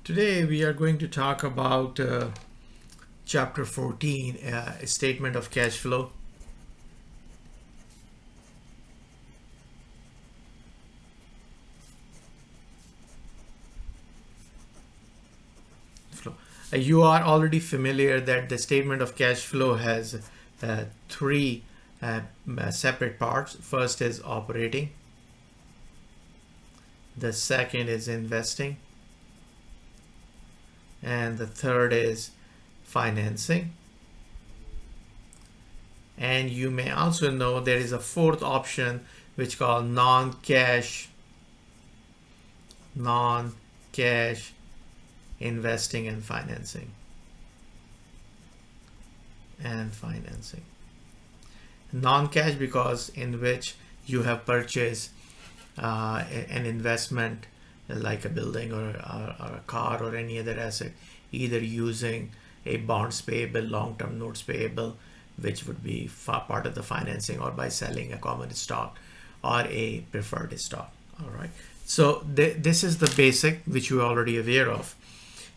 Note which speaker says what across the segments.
Speaker 1: Today we are going to talk about chapter 14, a statement of cash flow. You are already familiar that the statement of cash flow has three separate parts. First is operating. The second is investing. And the third is financing. And you may also know there is a fourth option which called non-cash investing and financing. Non-cash because in which you have purchased an investment like a building or a car or any other asset, either using a bonds payable, long-term notes payable, which would be part of the financing, or by selling a common stock or a preferred stock. All right. So this is the basic which you are already aware of.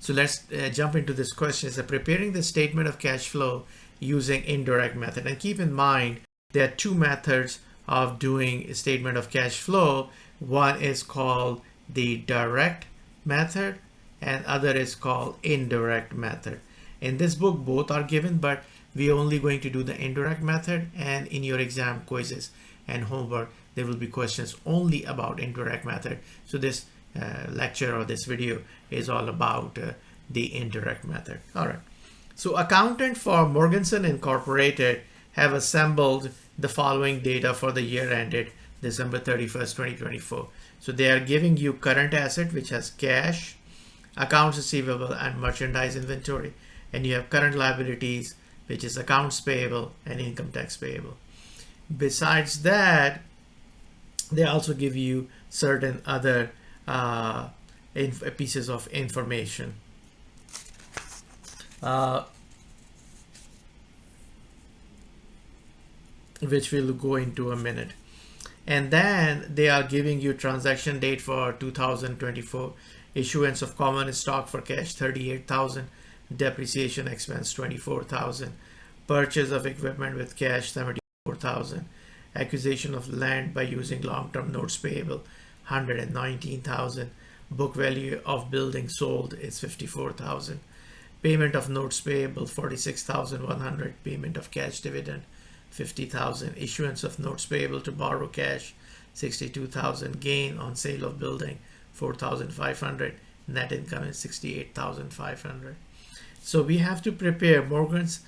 Speaker 1: So let's jump into this question. Is preparing the statement of cash flow using indirect method. And keep in mind, there are two methods of doing a statement of cash flow. One is called the direct method and other is called indirect method. In this book, both are given, but we're only going to do the indirect method, and in your exam quizzes and homework, there will be questions only about indirect method. So this lecture or this video is all about the indirect method. All right. So accountant for Morganson Incorporated have assembled the following data for the year ended December 31st, 2024. So they are giving you current asset, which has cash, accounts receivable, and merchandise inventory. And you have current liabilities, which is accounts payable and income tax payable. Besides that, they also give you certain other pieces of information. Which we'll go into a minute. And then they are giving you transaction date for 2024, issuance of common stock for cash 38,000, depreciation expense 24,000, purchase of equipment with cash 74,000, acquisition of land by using long-term notes payable 119,000, book value of building sold is 54,000, payment of notes payable 46,100, payment of cash dividend 50,000, issuance of notes payable to borrow cash 62,000, gain on sale of building 4,500, net income is 68,500. So we have to prepare Morgan's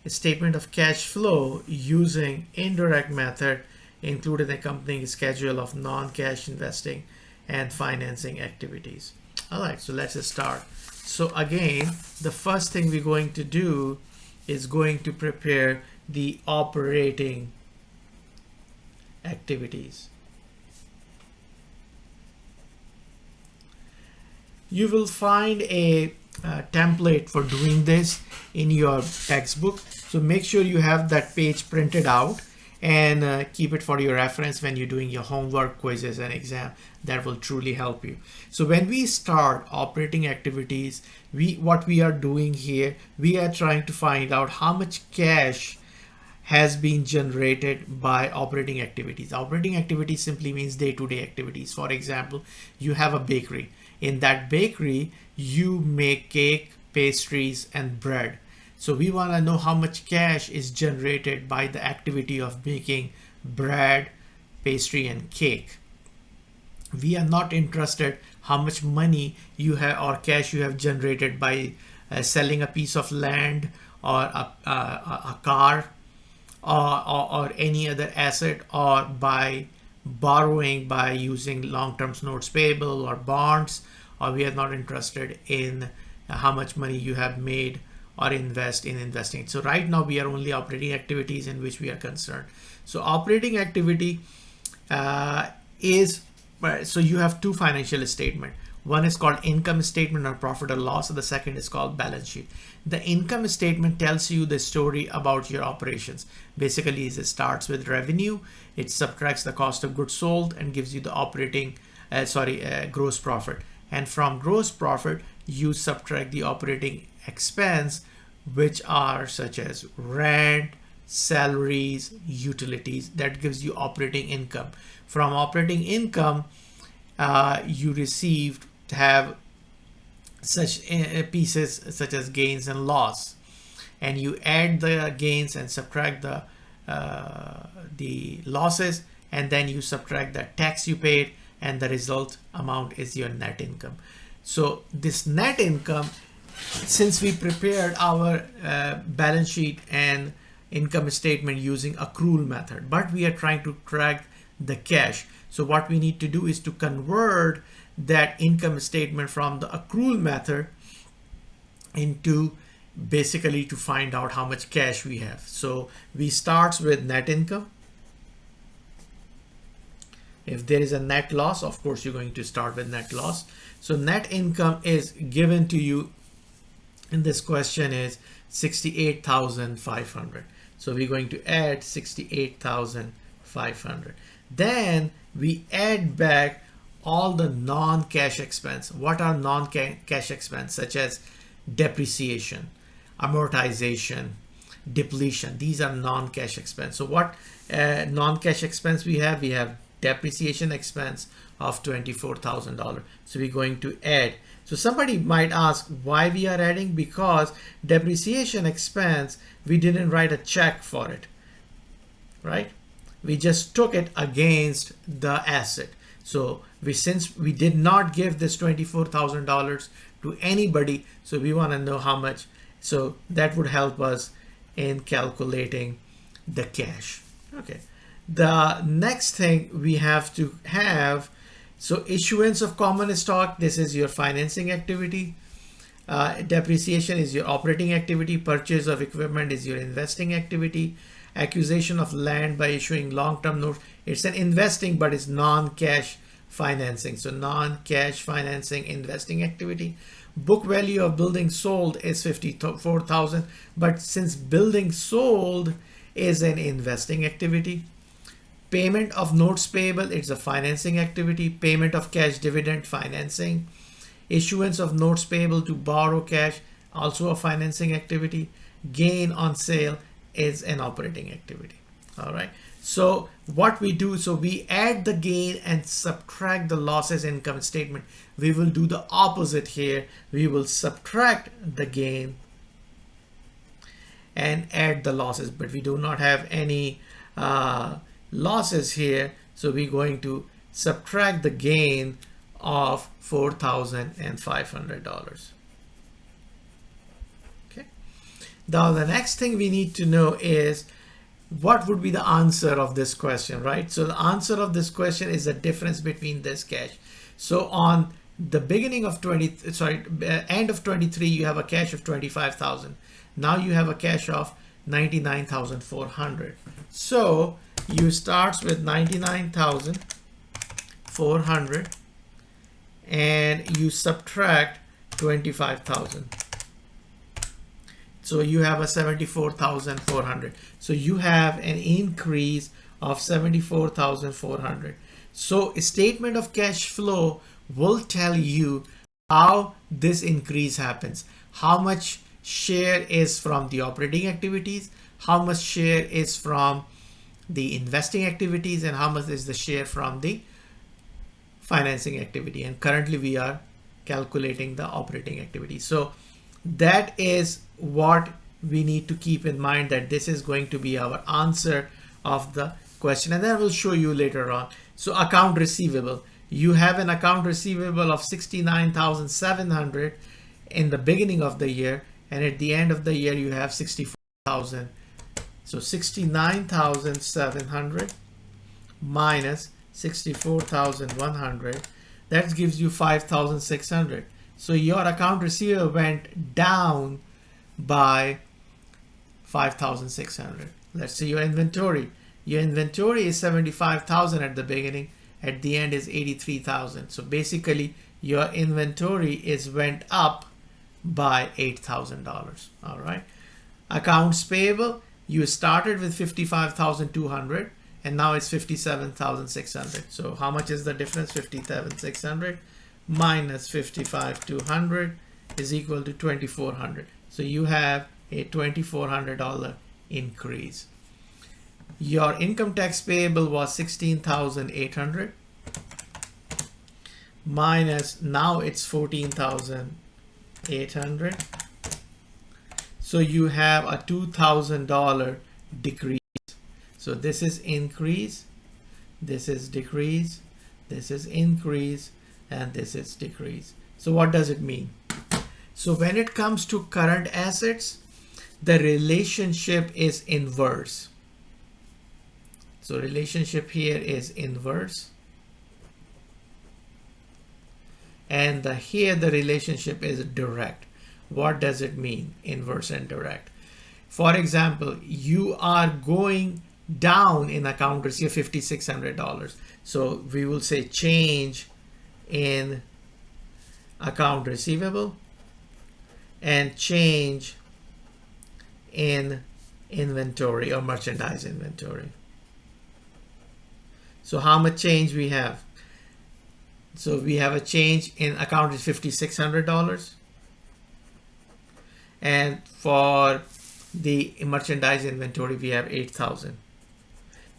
Speaker 1: statement of cash flow using indirect method, including accompanying schedule of non-cash investing and financing activities. All right, so let's start. So again, the first thing we're going to do is going to prepare the operating activities. You will find a template for doing this in your textbook. So make sure you have that page printed out and keep it for your reference when you're doing your homework, quizzes, and exam. That will truly help you. So when we start operating activities, what we are doing here, we are trying to find out how much cash has been generated by operating activities. Operating activities simply means day-to-day activities. For example, you have a bakery. In that bakery, you make cake, pastries, and bread. So we want to know how much cash is generated by the activity of making bread, pastry, and cake. We are not interested how much money you have or cash you have generated by selling a piece of land or a car or any other asset, or by borrowing by using long-term notes payable or bonds, or we are not interested in how much money you have made or invest in investing. So right now we are only operating activities in which we are concerned. So operating activity so you have two financial statements. One is called income statement or profit or loss, and the second is called balance sheet. The income statement tells you the story about your operations. Basically, it starts with revenue, it subtracts the cost of goods sold and gives you the operating gross profit. And from gross profit, you subtract the operating expense, which are such as rent, salaries, utilities. That gives you operating income. From operating income, you received have such pieces such as gains and loss, and you add the gains and subtract the losses, and then you subtract the tax you paid, and the result amount is your net income. So this net income, since we prepared our balance sheet and income statement using accrual method, but we are trying to track the cash. So what we need to do is to convert that income statement from the accrual method into basically to find out how much cash we have. So we start with net income. If there is a net loss, of course, you're going to start with net loss. So net income is given to you in this question is 68,500. So we're going to add 68,500. Then we add back all the non-cash expense. What are non-cash expense? Such as depreciation, amortization, depletion. These are non-cash expense. So what non-cash expense we have? We have depreciation expense of $24,000. So we're going to add. So somebody might ask why we are adding, because depreciation expense, we didn't write a check for it, right? We just took it against the asset. So since we did not give this $24,000 to anybody, so we want to know how much. So that would help us in calculating the cash. Okay. The next thing we have to have, so issuance of common stock, this is your financing activity. Depreciation is your operating activity. Purchase of equipment is your investing activity. Acquisition of land by issuing long-term notes, it's an investing, but it's non-cash financing. So non-cash financing, investing activity. Book value of building sold is 54,000, but since building sold is an investing activity. Payment of notes payable, it's a financing activity. Payment of cash dividend, financing. Issuance of notes payable to borrow cash, also a financing activity. Gain on sale is an operating activity. All right. So what we do, so we add the gain and subtract the losses income statement. We will do the opposite here. We will subtract the gain and add the losses, but we do not have any losses here. So we're going to subtract the gain of $4,500. Okay. Now the next thing we need to know is what would be the answer of this question, right? So the answer of this question is the difference between this cash. So on the beginning of end of 23, you have a cash of 25,000. Now you have a cash of 99,400. So you start with 99,400 and you subtract 25,000. So you have a 74,400. So you have an increase of 74,400. So a statement of cash flow will tell you how this increase happens. How much share is from the operating activities, how much share is from the investing activities, and how much is the share from the financing activity. And currently we are calculating the operating activity. So that is what we need to keep in mind, that this is going to be our answer of the question, and then I will show you later on. So account receivable, you have an account receivable of 69,700 in the beginning of the year, and at the end of the year you have 64,000. So 69,700 minus 64,100, that gives you 5,600. So your account receivable went down by 5,600. Let's see your inventory. Your inventory is 75,000 at the beginning, at the end is 83,000. So basically your inventory went up by $8,000. All right. Accounts payable, you started with 55,200 and now it's 57,600. So how much is the difference? 57,600 minus 55,200 is equal to $2,400. So you have a $2,400 increase. Your income tax payable was $16,800 minus, now it's $14,800. So you have a $2,000 decrease. So this is increase, this is decrease, this is increase, and this is decrease. So what does it mean? So when it comes to current assets, the relationship is inverse. So relationship here is inverse. And here the relationship is direct. What does it mean, inverse and direct? For example, you are going down in account receivable $5,600. So we will say change in account receivable and change in inventory or merchandise inventory. So how much change we have? So we have a change in account is $5,600. And for the merchandise inventory, we have 8,000.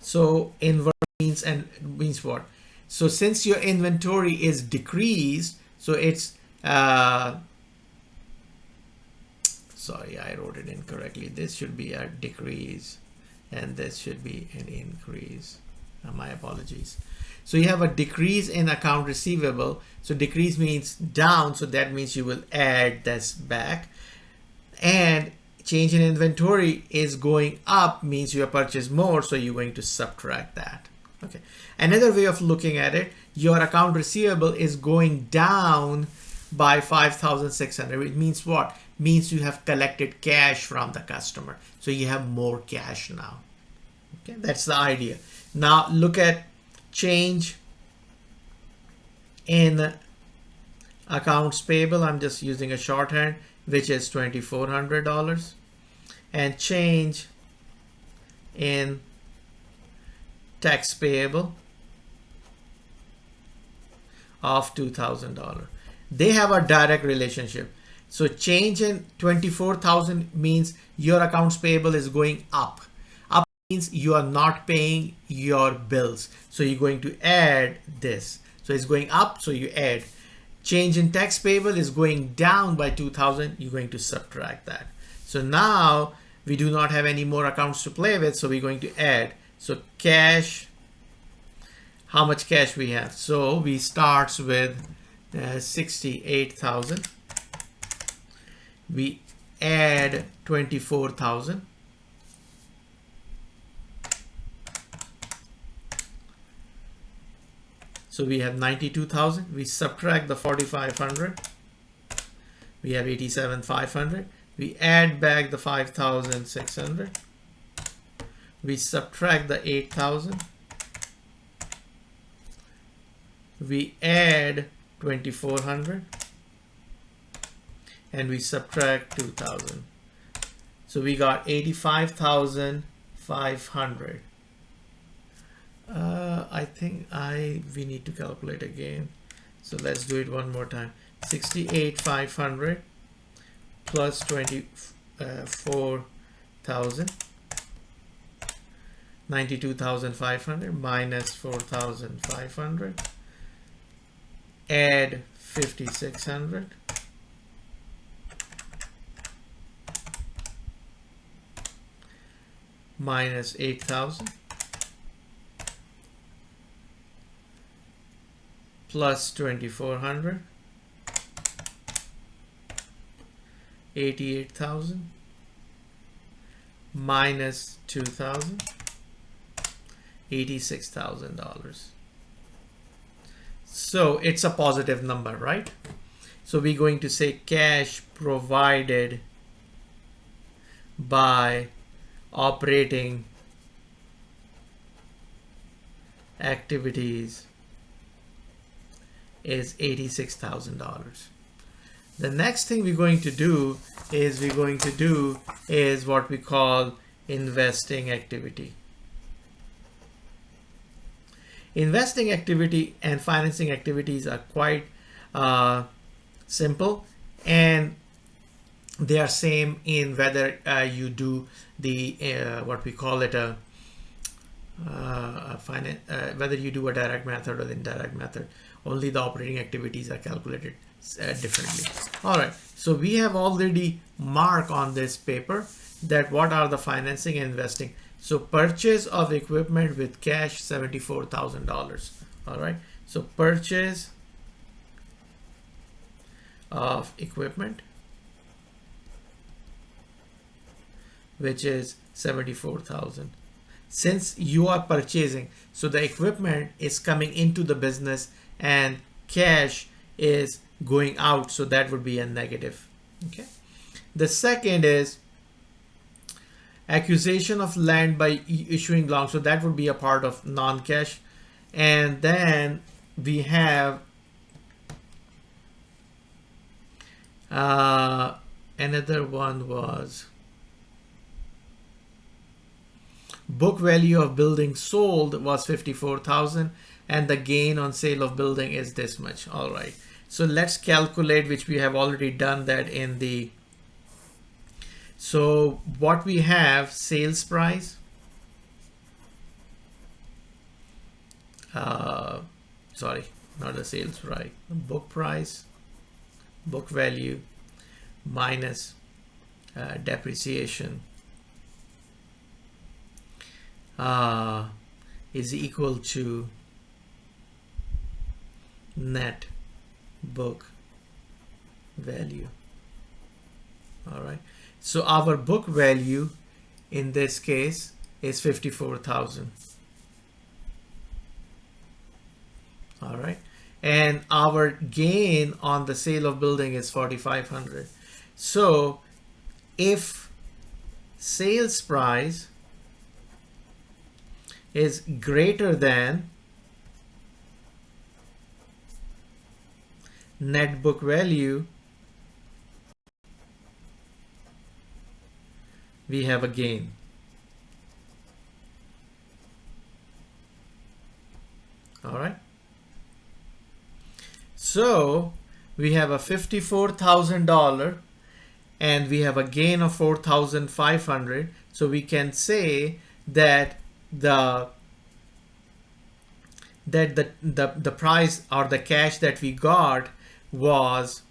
Speaker 1: So inverse means what? So since your inventory is decreased, so it's sorry, I wrote it incorrectly. This should be a decrease and this should be an increase. My apologies. So you have a decrease in account receivable. So decrease means down. So that means you will add this back. And change in inventory is going up, means you have purchased more. So you're going to subtract that. Okay. Another way of looking at it, your account receivable is going down by 5,600. It means what? Means you have collected cash from the customer. So you have more cash now. Okay. That's the idea. Now look at change in accounts payable. I'm just using a shorthand, which is $2,400, and change in tax payable of $2,000. They have a direct relationship. So change in 24,000 means your accounts payable is going up. Means you are not paying your bills, so you're going to add this. So it's going up, so you add. Change in tax payable is going down by 2,000. You're going to subtract that. So now we do not have any more accounts to play with, so we're going to add. So cash, how much cash we have? So we starts with 68,000. We add 24,000. So we have 92,000. We subtract the 4,500. We have 87,500. We add back the 5,600. We subtract the 8,000. We add 2,400. And we subtract 2,000. So we got 85,500. I think we need to calculate again. So let's do it one more time. 68,500 plus 24,000. 92,500 minus 4,500. Add 5,600. Minus 8,000. Plus 2,400, 88,000, minus 2,000, $86,000. So it's a positive number, right? So we're going to say cash provided by operating activities is $86,000. The next thing we're going to do is what we call investing activity. Investing activity and financing activities are quite simple, and they are same in whether you do the what we call it a whether you do a direct method or the indirect method. Only the operating activities are calculated differently. All right, so we have already marked on this paper that what are the financing and investing. So purchase of equipment with cash, $74,000. All right, so purchase of equipment, which is 74,000. Since you are purchasing, so the equipment is coming into the business and cash is going out, so that would be a negative. Okay. The second is acquisition of land by issuing loans, so that would be a part of non-cash. And then we have another one was book value of building sold was 54,000, and the gain on sale of building is this much. All right, so let's calculate, which we have already done that in the, so what we have, sales price, sorry, not the sales price, book price, book value minus depreciation is equal to net book value. All right, so our book value in this case is 54,000. All right, and our gain on the sale of building is 4,500. So if sales price is greater than net book value, we have a gain. All right, so we have a $54,000 and we have a gain of 4,500. So we can say that the price or the cash that we got was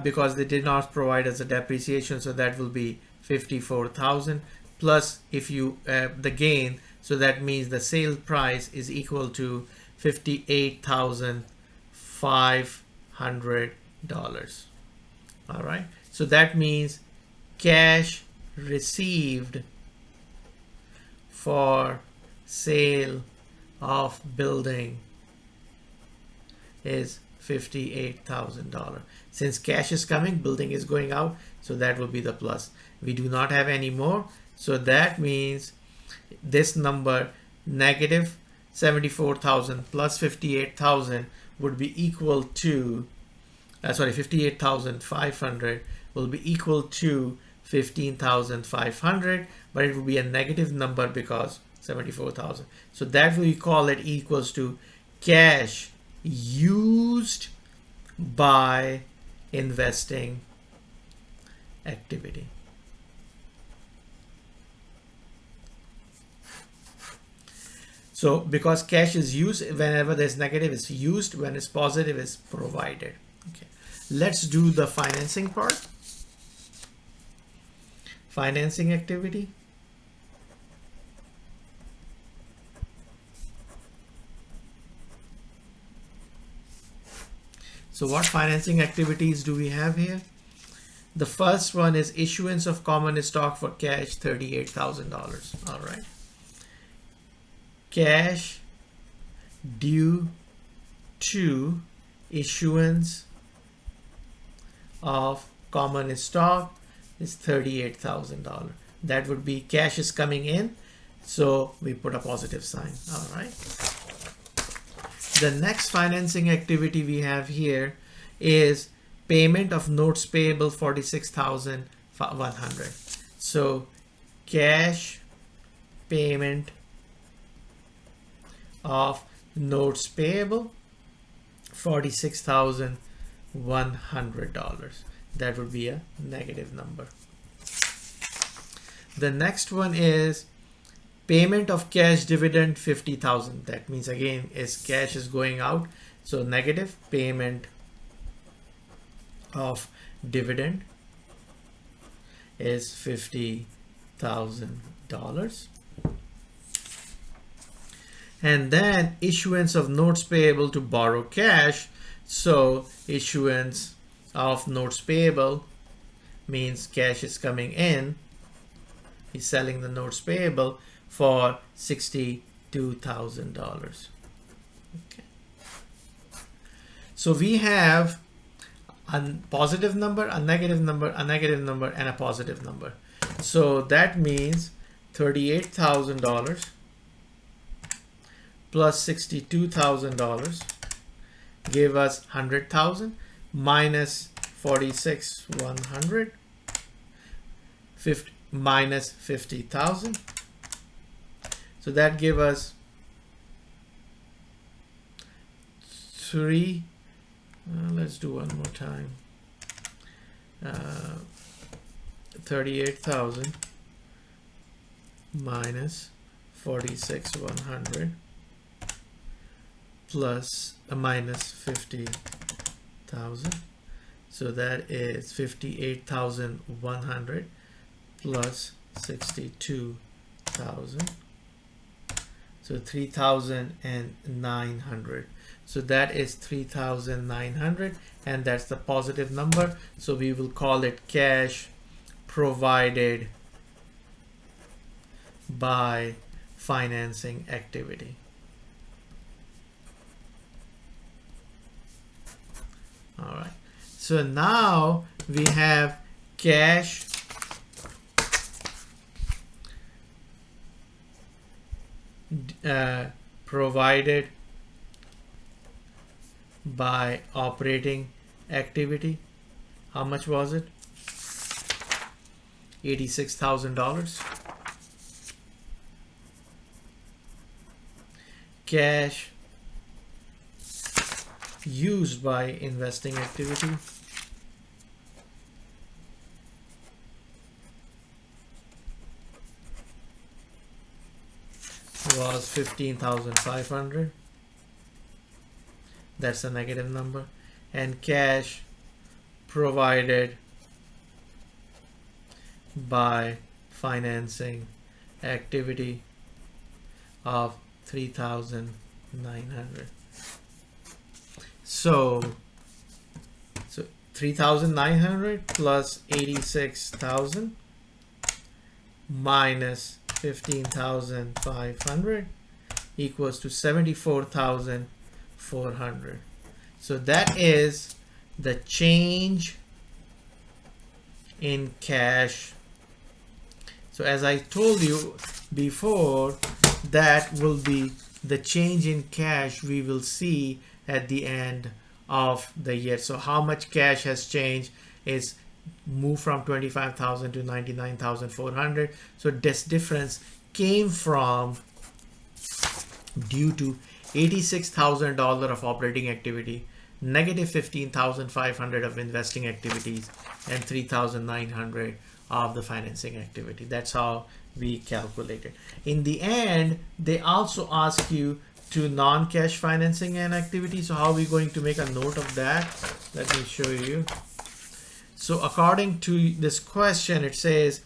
Speaker 1: because they did not provide us a depreciation, so that will be 54,000 plus if you the gain, so that means the sale price is equal to $58,500. all right, so that means cash received for sale of building is $58,000. Since cash is coming, building is going out, so that will be the plus. We do not have any more, so that means this number negative 74,000 plus 58,000 would be equal to 58,500 will be equal to 15,500, but it will be a negative number because 74,000. So that we call it equals to cash used by investing activity. So because cash is used, whenever there's negative it's used, when it's positive it's provided. Okay, let's do the financing part. Financing activity. So what financing activities do we have here? The first one is issuance of common stock for cash, $38,000. All right. Cash due to issuance of common stock is $38,000. That would be cash is coming in, so we put a positive sign. All right. The next financing activity we have here is payment of notes payable, 46,100. So cash payment of notes payable, 46,100. $100. That would be a negative number. The next one is payment of cash dividend 50,000. That means again is cash is going out, so negative payment of dividend is $50,000. And then issuance of notes payable to borrow cash. So issuance of notes payable means cash is coming in. He's selling the notes payable for $62,000. Okay. So we have a positive number, a negative number, a negative number, and a positive number. So that means $38,000 plus $62,000 gave us 100,000 minus 46,100 minus 50,000. So that gave us three. Let's do one more time. 38,000 minus 46,100 plus minus 50,000. So that is 58,100 plus 62,000. So 3,900. So that is 3,900, and that's the positive number. So we will call it cash provided by financing activity. All right. So now we have cash provided by operating activity. How much was it? $86,000. Cash used by investing activity was 15,500. That's a negative number. And cash provided by financing activity of 3,900. So 3,900 plus 86,000 minus 15,500 equals to 74,400. So that is the change in cash. So as I told you before, that will be the change in cash we will see at the end of the year. So how much cash has changed is moved from 25,000 to 99,400. So this difference came from due to $86,000 of operating activity, negative 15,500 of investing activities, and 3,900 of the financing activity. That's how we calculate it. In the end, they also ask you to non-cash financing and activity. So how are we going to make a note of that? Let me show you. So according to this question, it says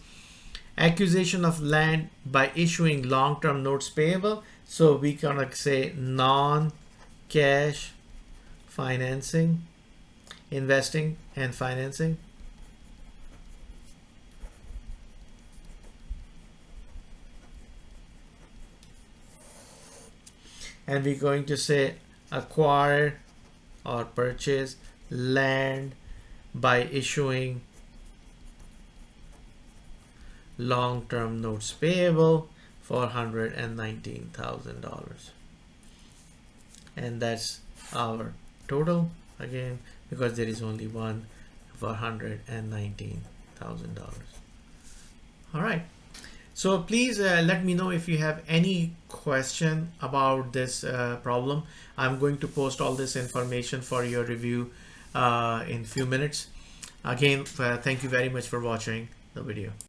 Speaker 1: acquisition of land by issuing long-term notes payable. So we gonna say non-cash financing, investing and financing. And we're going to say acquire or purchase land by issuing long-term notes payable for $119,000. And that's our total again, because there is only one for $119,000. All right. So please let me know if you have any question about this problem. I'm going to post all this information for your review in few minutes. Again, thank you very much for watching the video.